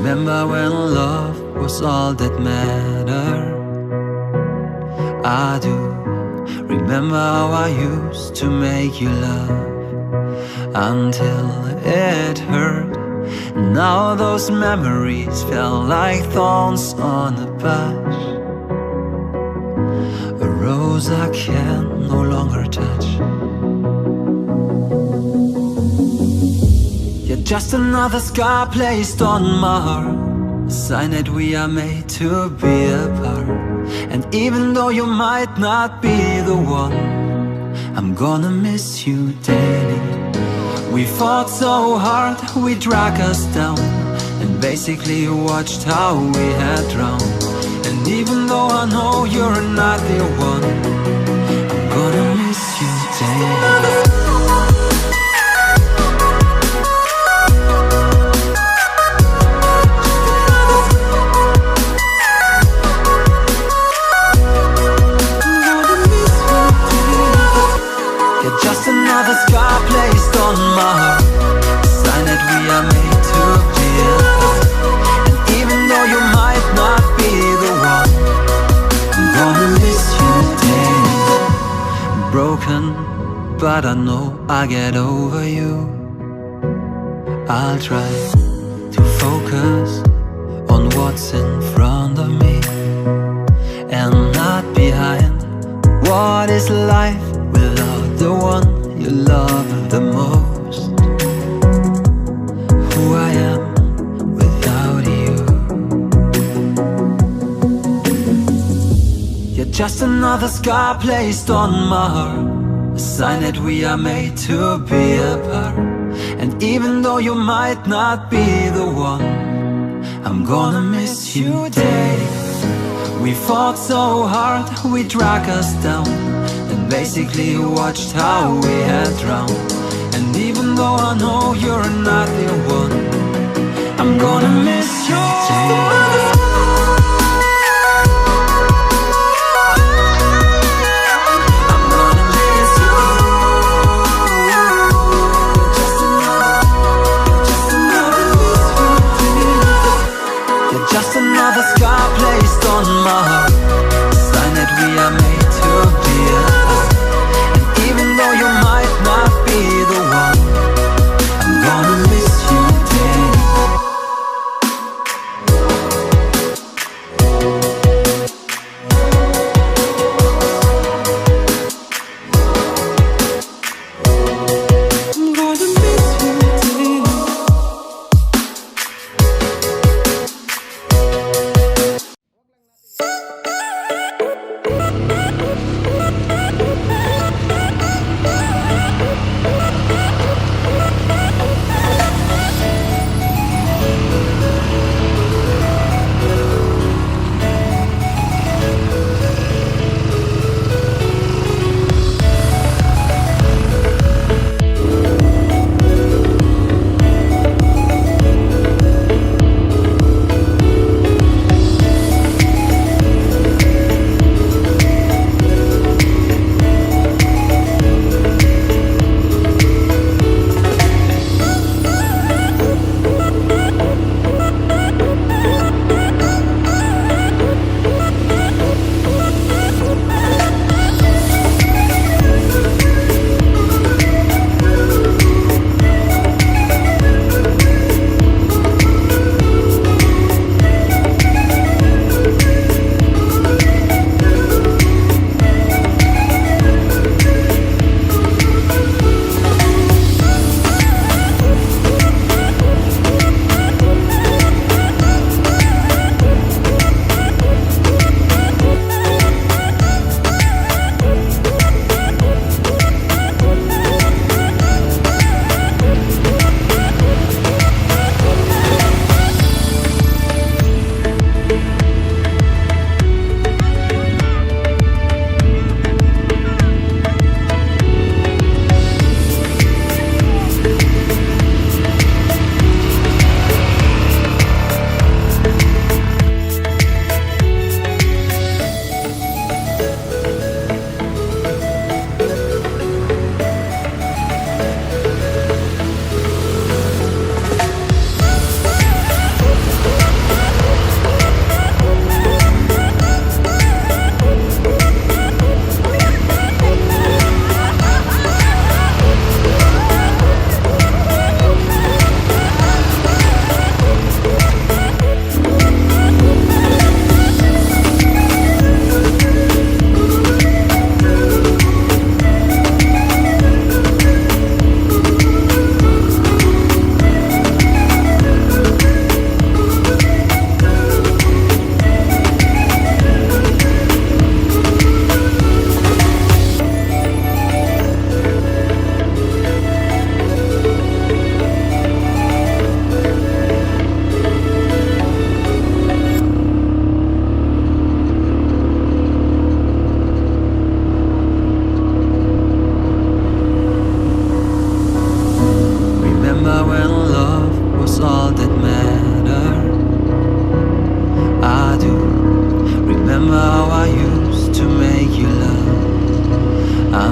Remember when love was all that mattered? I do remember how I used to make you laugh until it hurt. Now those memories felt like thorns on a patch, a rose I can no longer touch. You're just another scar placed on my heart, a sign that we are made to be apart. And even though you might not be the one, I'm gonna miss you daily. We fought so hard, we dragged us down, and basically watched how we had drowned. And even though I know you're not the one, I'm gonna miss you daily. Another scar placed on my heart, a sign that we are made to be apart. And even though you might not be the one, I'm gonna miss you daily. I'm broken, but I know I'll get over you. I'll try to focus on what's in front of me and not behind. What is life without the one you love the most? Who I am without you. You're just another scar placed on my heart, a sign that we are made to be apart. And even though you might not be the one, I'm gonna miss you daily. We fought so hard, we dragged us down, and basically watched how we had drowned. And even though I know you're not the one, I'm gonna miss you daily. Just another scar placed on my heart, a sign that we are made to be apart. And even though you might not be the one, I'm gonna miss you daily.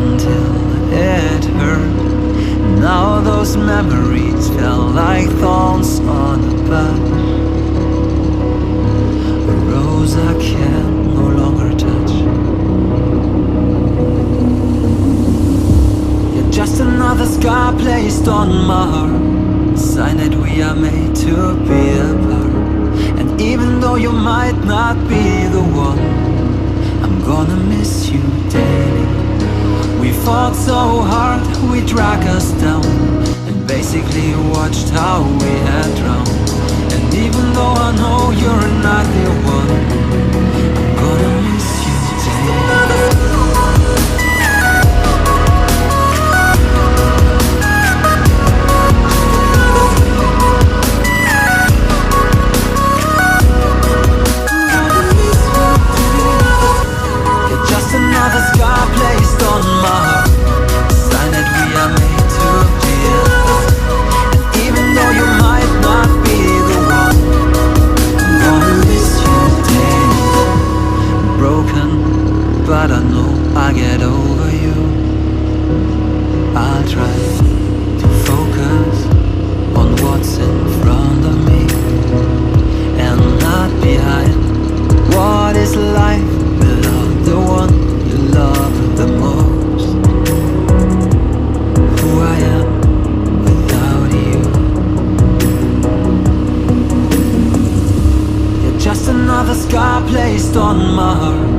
until it hurt. Now those memories felt like thorns on a bush, a rose I can no longer touch. You're just another scar placed on my heart, a sign that we are made to be apart. And even though you might not be the one, I'm gonna miss you daily. We fought so hard, we dragged us down, and basically watched how we had drowned. And even though I know you're not the one, I'm gonna miss you daily. Another scar placed on my heart, a sign that we are made to be apart. And even though you might not be the one, I'm gonna miss you daily. I'm broken, but I know I'll get over you. I'll try to focus on what's in front of me, and not behind. What is life without the one you love the most? Who I am without you. You're just another scar placed on my heart,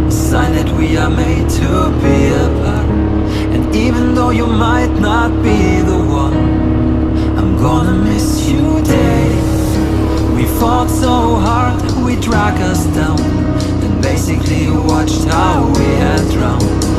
a sign that we are made to be apart. And even though you might not be the one, I'm gonna miss you daily. We fought so hard, we dragged us down, and basically watched how we had drowned.